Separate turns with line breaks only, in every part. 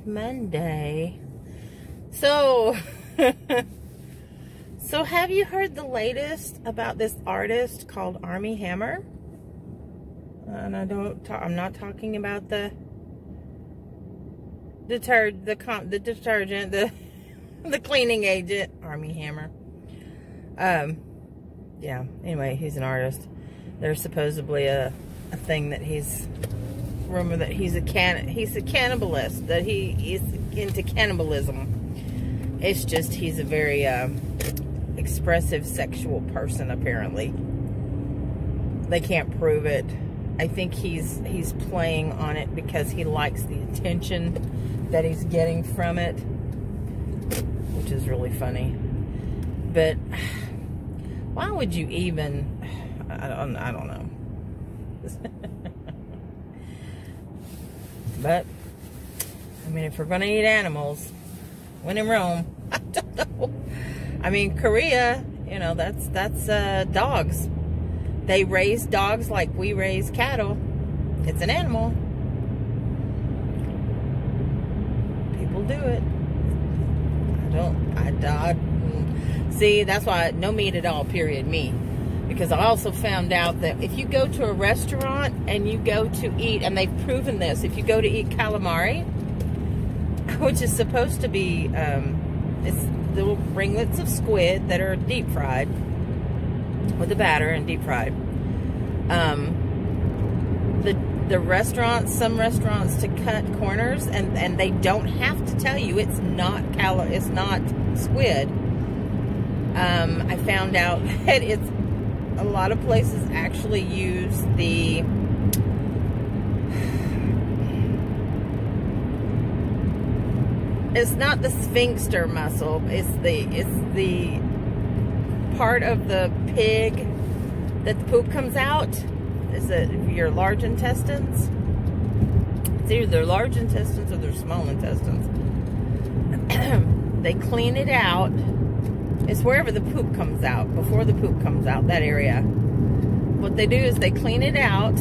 Monday. So, so have you heard the latest about this artist called Armie Hammer? And I'm not talking about the detergent, the cleaning agent, Armie Hammer. Yeah, anyway, he's an artist. There's supposedly a thing that rumor that he's a cannibalist, that he is into cannibalism. It's just he's a very expressive sexual person, apparently. They can't prove it. I think he's playing on it because he likes the attention that he's getting from it, which is really funny. But why would you even? I don't know. But I mean, if we're gonna eat animals, when in Rome, I don't know. I mean, Korea, you know, that's dogs. They raise dogs like we raise cattle. It's an animal. People do it. See, that's why no meat at all, period, me. Because I also found out that if you go to a restaurant and you go to eat, and they've proven this, if you go to eat calamari, which is supposed to be, it's little ringlets of squid that are deep fried with the batter and deep fried. The restaurants, some restaurants, to cut corners, and they don't have to tell you it's not squid. I found out that a lot of places actually use it's not the sphincter muscle, it's the part of the pig that the poop comes out. Is it your large intestines? It's either their large intestines or their small intestines. They clean it out. It's wherever the poop comes out, before the poop comes out, that area. What they do is they clean it out,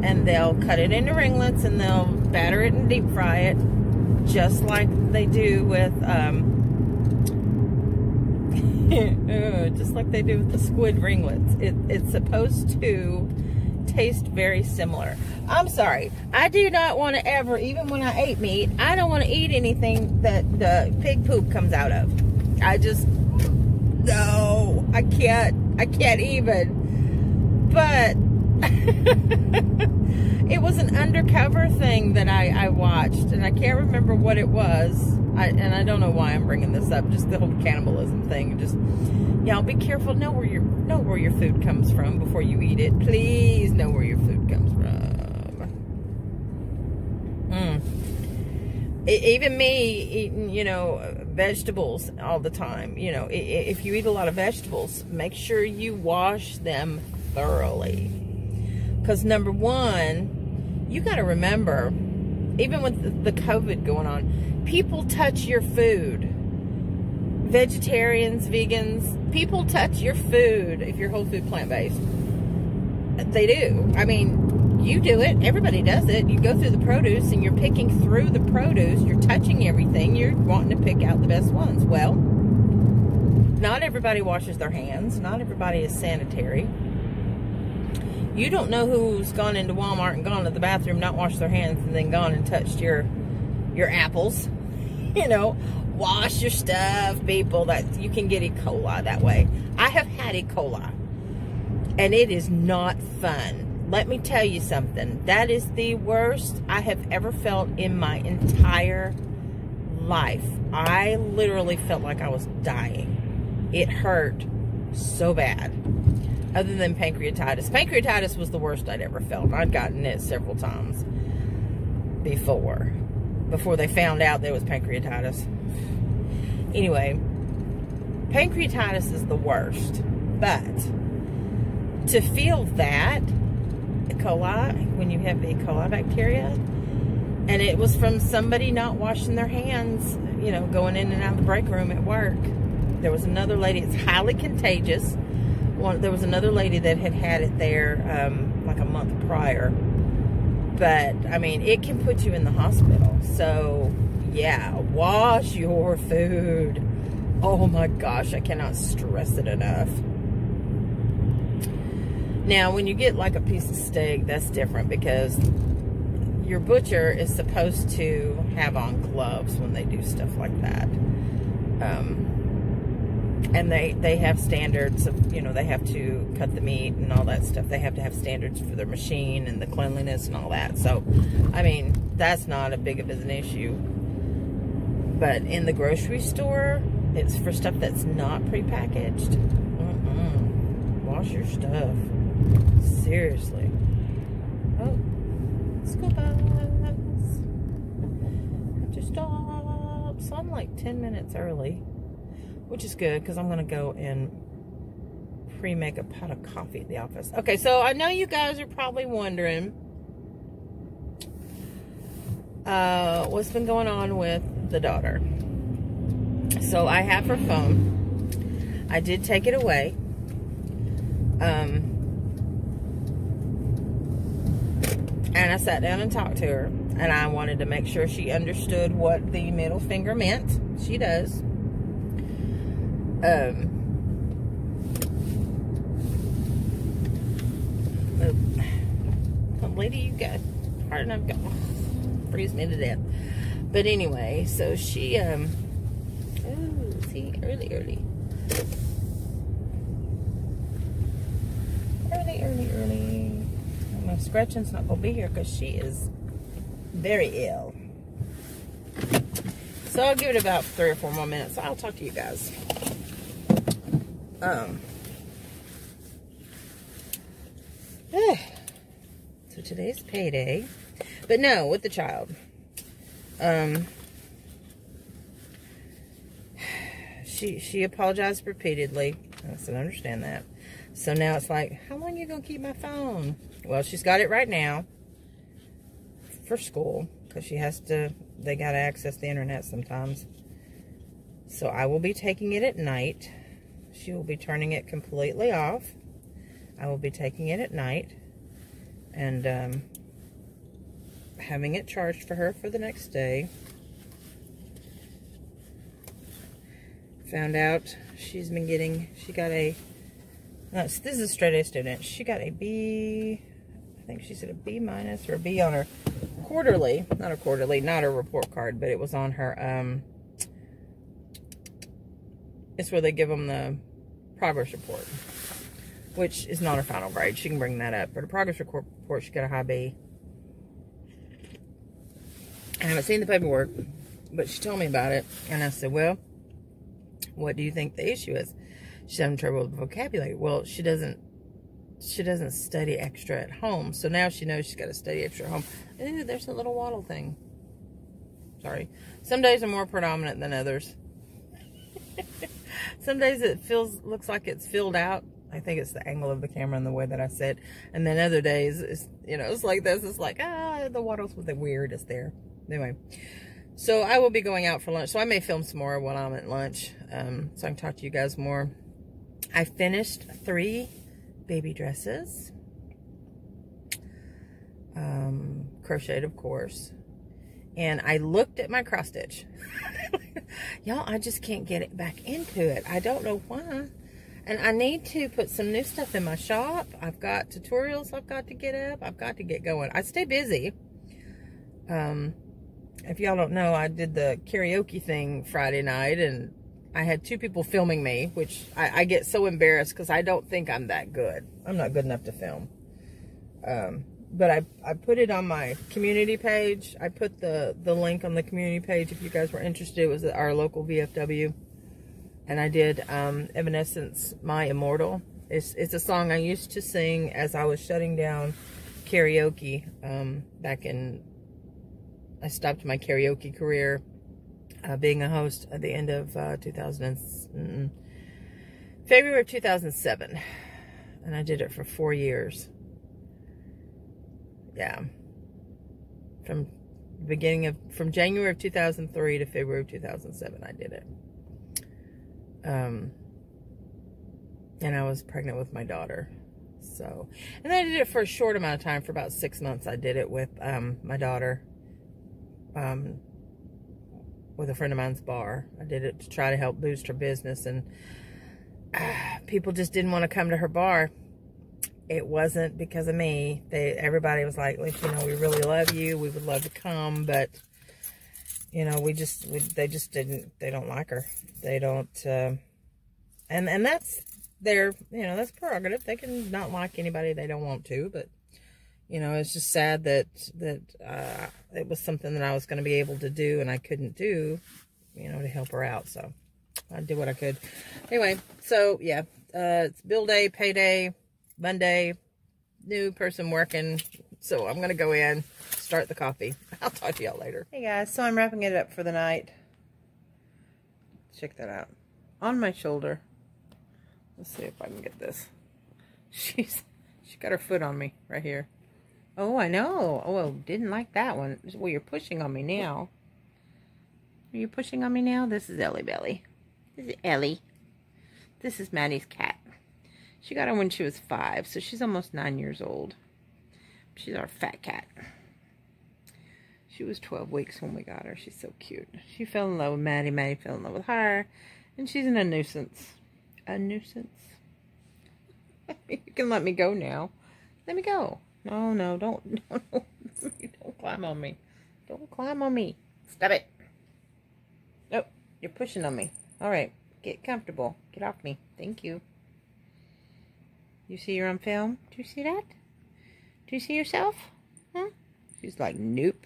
and they'll cut it into ringlets, and they'll batter it and deep fry it, just like they do with, just like they do with the squid ringlets. It's supposed to taste very similar. I'm sorry, I do not want to ever, even when I ate meat, I don't want to eat anything that the pig poop comes out of. No, I can't even. But it was an undercover thing that I watched, and I can't remember what it was. And I don't know why I'm bringing this up, just the whole cannibalism thing. Just, y'all be careful, know where your food comes from before you eat it. Please know where your food comes from. Even me eating, you know, vegetables all the time. You know, if you eat a lot of vegetables, make sure you wash them thoroughly. Because number one, you got to remember, even with the COVID going on, people touch your food. Vegetarians, vegans, people touch your food if you're whole food plant-based. They do. I mean, you do it. Everybody does it. You go through the produce and you're picking through the produce. You're touching everything. You're wanting to pick out the best ones. Well, not everybody washes their hands. Not everybody is sanitary. You don't know who's gone into Walmart and gone to the bathroom, not washed their hands, and then gone and touched your apples. You know, wash your stuff, people. That you can get E. coli that way. I have had E. coli, and it is not fun. Let me tell you something. That is the worst I have ever felt in my entire life. I literally felt like I was dying. It hurt so bad. Other than pancreatitis. Pancreatitis was the worst I'd ever felt. I'd gotten it several times before they found out there was pancreatitis. Anyway, pancreatitis is the worst. But to feel that E. coli, when you have the E. coli bacteria, and it was from somebody not washing their hands, you know, going in and out of the break room at work. There was another lady, it's highly contagious. There was another lady that had it there like a month prior. But, I mean, it can put you in the hospital. So, yeah, wash your food. Oh my gosh, I cannot stress it enough. Now, when you get like a piece of steak, that's different because your butcher is supposed to have on gloves when they do stuff like that. And they have standards of, you know, they have to cut the meat and all that stuff. They have to have standards for their machine and the cleanliness and all that. So, I mean, that's not a big of an issue. But in the grocery store, it's for stuff that's not prepackaged. Wash your stuff. Seriously. Oh, school bus. Have to stop. So I'm like 10 minutes early, which is good because I'm going to go and pre-make a pot of coffee at the office. Okay, so I know you guys are probably wondering what's been going on with the daughter. So I have her phone. I did take it away. And I sat down and talked to her, and I wanted to make sure she understood what the middle finger meant. She does. Lady, you got hard enough. Freeze me to death. But anyway, so she, oh, see, early. My scratching's not gonna be here because she is very ill. So I'll give it about 3 or 4 more minutes. I'll talk to you guys. So today's payday, but no, with the child. She apologized repeatedly. I said, I understand that. So now it's like, how long are you gonna keep my phone? Well, she's got it right now for school because she has to. They gotta access the internet sometimes. So I will be taking it at night. She will be turning it completely off. I will be taking it at night and having it charged for her for the next day. Found out she's been getting, she got a, no, this is a straight A student. She got a B, I think she said a B minus or a B on her quarterly, not a report card, but it was on her, it's where they give them the progress report, which is not her final grade. She can bring that up. But her progress report, she got a high B. I haven't seen the paperwork, but she told me about it. And I said, well, what do you think the issue is? She's having trouble with vocabulary. Well, she doesn't study extra at home. So now she knows she's got to study extra at home. Ooh, there's a little waddle thing. Sorry. Some days are more predominant than others. Some days it looks like it's filled out. I think it's the angle of the camera and the way that I sit. And then other days, it's, you know, it's like this. It's like, the waddles with the weirdest there. Anyway, so I will be going out for lunch. So I may film some more while I'm at lunch, so I can talk to you guys more. I finished 3 baby dresses, crocheted, of course. And I looked at my cross stitch. Y'all, I just can't get it back into it. I don't know why. And I need to put some new stuff in my shop. I've got tutorials I've got to get up. I've got to get going. I stay busy. If y'all don't know, I did the karaoke thing Friday night, and I had 2 people filming me, which I get so embarrassed because I don't think I'm that good. I'm not good enough to film. But I put it on my community page. I put the link on the community page if you guys were interested. It was at our local VFW. And I did Evanescence, My Immortal. It's a song I used to sing as I was shutting down karaoke back in... I stopped my karaoke career being a host at the end of February of 2007. And I did it for 4 years. Yeah. From January of 2003 to February of 2007, I did it. And I was pregnant with my daughter. So, and I did it for a short amount of time, for about 6 months. I did it with my daughter, with a friend of mine's bar. I did it to try to help boost her business, and people just didn't want to come to her bar. It wasn't because of me. Everybody was like, you know, we really love you. We would love to come, but you know, they just didn't. They don't like her. They don't. And that's their, you know, that's prerogative. They can not like anybody they don't want to, but you know, it's just sad that it was something that I was going to be able to do and I couldn't do, you know, to help her out. So I did what I could. Anyway, so yeah, it's bill day, payday, Monday, new person working. So I'm going to go in, start the coffee. I'll talk to y'all later. Hey guys, so I'm wrapping it up for the night. Check that out. On my shoulder. Let's see if I can get this. She got her foot on me right here. Oh, I know. Oh, well, didn't like that one. Well, you're pushing on me now. Are you pushing on me now? This is Ellie Belly. This is Ellie. This is Maddie's cat. She got her when she was 5, so she's almost 9 years old. She's our fat cat. She was 12 weeks when we got her. She's so cute. She fell in love with Maddie. Maddie fell in love with her. And she's a nuisance. A nuisance. You can let me go now. Let me go. No, don't climb on me. Don't climb on me. Stop it. Nope, you're pushing on me. All right, get comfortable. Get off me. Thank you. You see you're on film? Do you see that? Do you see yourself? Huh? She's like, nope.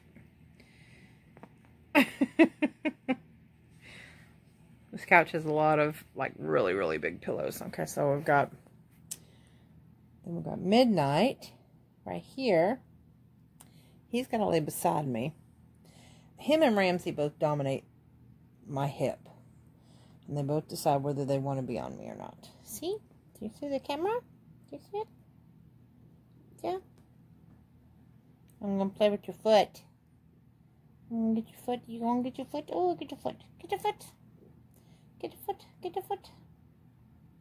This couch has a lot of, like, really, really big pillows. Okay, so we've got Midnight right here. He's going to lay beside me. Him and Ramsey both dominate my hip. And they both decide whether they want to be on me or not. See? Do you see the camera? Do you see it? Yeah. I'm going to play with your foot. I'm going to get your foot. You going to get your foot? Oh, get your foot. Get your foot. Get your foot. Get your foot.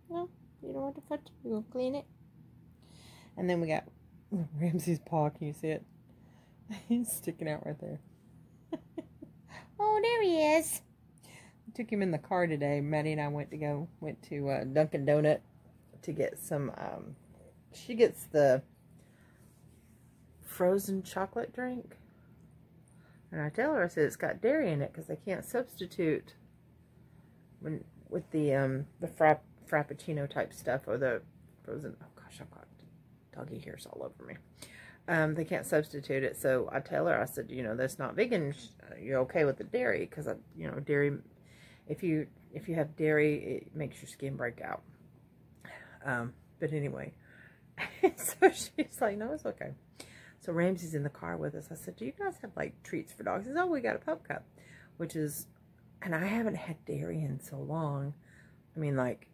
No, you don't want the foot. You're going to clean it. And then we got Ramsey's paw. Can you see it? He's sticking out right there. Oh, there he is. I took him in the car today. Maddie and I went to Dunkin' Donut to get some, she gets the frozen chocolate drink. And I tell her, I said, it's got dairy in it because they can't substitute with the frappuccino type stuff or the frozen, oh gosh, I've got doggy hairs all over me. They can't substitute it. So I tell her, I said, you know, that's not vegan. You're okay with the dairy because, you know, dairy, if you have dairy, it makes your skin break out. But anyway, so she's like, no, it's okay. So Ramsey's in the car with us. I said, do you guys have like treats for dogs? He says, oh, we got a pup cup, which is, and I haven't had dairy in so long. I mean, like,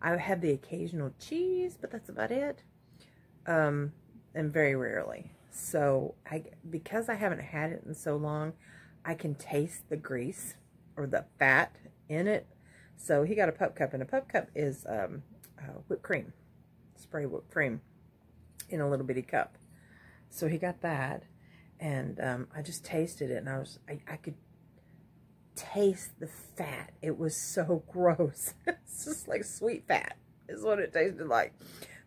I have the occasional cheese, but that's about it. And very rarely. So because I haven't had it in so long, I can taste the grease or the fat in it. So he got a pup cup, and a pup cup is whipped cream, spray whipped cream in a little bitty cup. So he got that, and I just tasted it, and I could taste the fat. It was so gross. It's just like sweet fat is what it tasted like.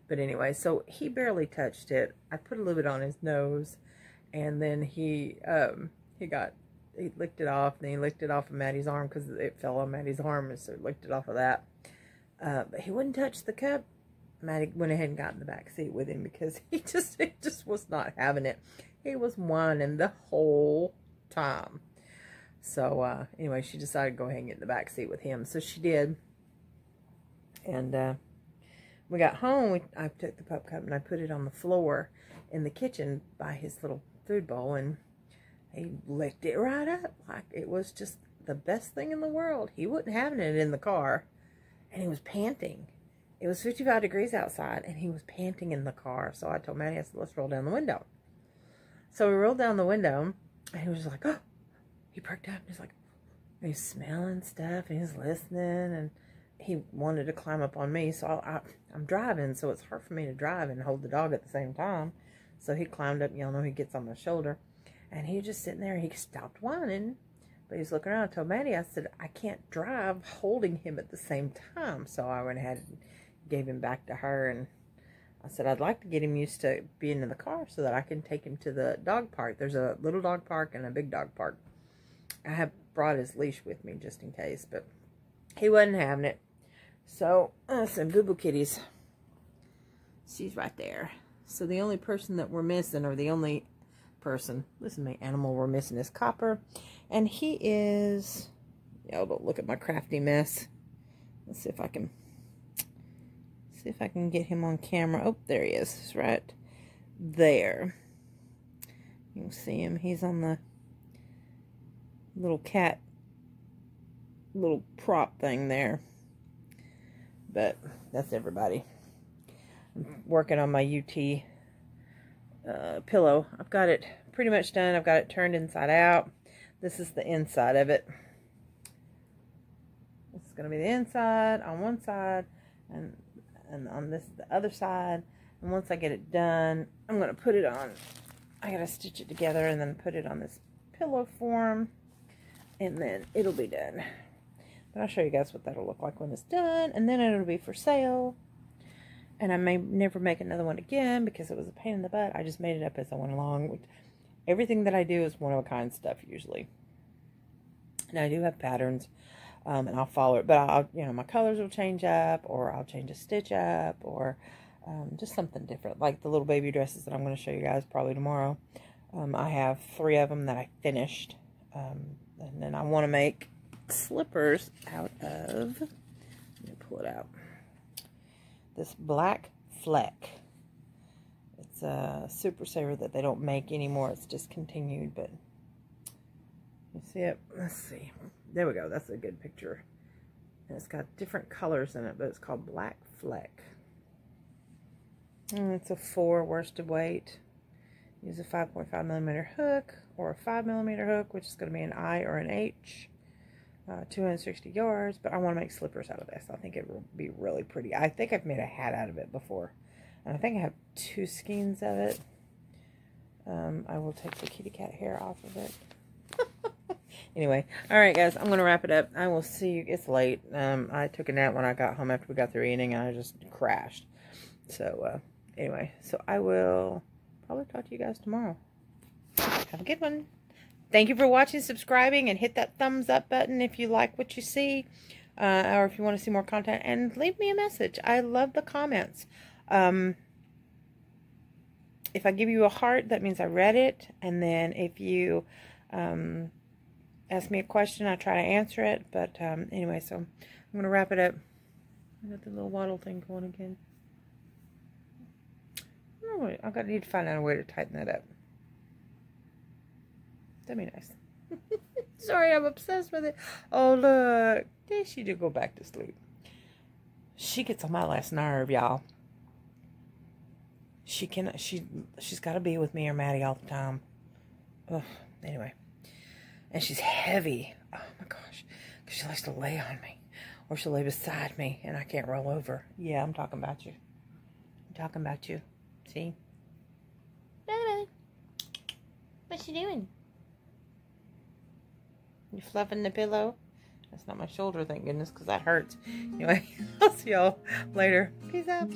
But anyway, so he barely touched it. I put a little bit on his nose, and then he licked it off, and then he licked it off of Maddie's arm because it fell on Maddie's arm, and so he licked it off of that. But he wouldn't touch the cup. Maddie went ahead and got in the back seat with him because he just was not having it. He was whining the whole time. So anyway, she decided to go ahead and get in the back seat with him. So she did. And we got home. I took the pup cup and I put it on the floor in the kitchen by his little food bowl, and he licked it right up like it was just the best thing in the world. He wasn't having it in the car, and he was panting. It was 55 degrees outside, and he was panting in the car. So I told Maddie, I said, let's roll down the window. So we rolled down the window, and he was like, oh, he perked up, and he's like, and he's smelling stuff, and he's listening, and he wanted to climb up on me, so I'm driving, so it's hard for me to drive and hold the dog at the same time. So he climbed up, y'all know he gets on my shoulder, and he was just sitting there. He stopped whining, but he was looking around. I told Maddie, I said, I can't drive holding him at the same time. So I went ahead and gave him back to her, and I said, I'd like to get him used to being in the car so that I can take him to the dog park. There's a little dog park and a big dog park. I have brought his leash with me just in case, but he wasn't having it. So, some Boo Boo kitties. She's right there. So the only person that we're missing, or the only person, listen to me, animal we're missing is Copper. And he is, y'all don't look at my crafty mess. Let's see if I can get him on camera. Oh, there he is. He's right there. You can see him. He's on the little cat, little prop thing there. But that's everybody. I'm working on my UT pillow. I've got it pretty much done. I've got it turned inside out. This is the inside of it. This is going to be the inside on one side, and on this the other side. And once I get it done, I'm going to put it on. I got to stitch it together and then put it on this pillow form, and then it'll be done. But I'll show you guys what that'll look like when it's done, and then it'll be for sale. And I may never make another one again because it was a pain in the butt. I just made it up as I went along. Everything that I do is one-of-a-kind stuff usually. Now I do have patterns, and I'll follow it. But I'll, you know, my colors will change up, or I'll change a stitch up, or just something different. Like the little baby dresses that I'm going to show you guys probably tomorrow. I have 3 of them that I finished, and then I want to make slippers out of, let me pull it out, this black fleck. It's a Super Saver that they don't make anymore. It's discontinued, but you see it? Let's see. There we go. That's a good picture. And it's got different colors in it, but it's called Black Fleck. And it's a 4 worsted weight. Use a 5.5mm hook or a 5mm hook, which is going to be an I or an H. 260 yards, but I want to make slippers out of this. I think it will be really pretty. I think I've made a hat out of it before, and I think I have 2 skeins of it. I will take the kitty cat hair off of it. Anyway, all right, guys, I'm going to wrap it up. I will see you. It's late. I took a nap when I got home after we got through eating, and I just crashed. So, anyway, so I will probably talk to you guys tomorrow. Have a good one. Thank you for watching, subscribing, and hit that thumbs up button if you like what you see, or if you want to see more content, and leave me a message. I love the comments. If I give you a heart, that means I read it, and then if you ask me a question, I try to answer it. But anyway, so I'm going to wrap it up. I got the little waddle thing going again. I need to find out a way to tighten that up. That'd be nice. Sorry, I'm obsessed with it. Oh, look. There she did go back to sleep. She gets on my last nerve, y'all. She's got to be with me or Maddie all the time. Ugh. Anyway. And she's heavy. Oh, my gosh. Because she likes to lay on me. Or she'll lay beside me and I can't roll over. Yeah, I'm talking about you. I'm talking about you. See? Bye-bye. What's she doing? You fluffing the pillow? That's not my shoulder, thank goodness, because that hurts. Anyway, I'll see y'all later. Peace out.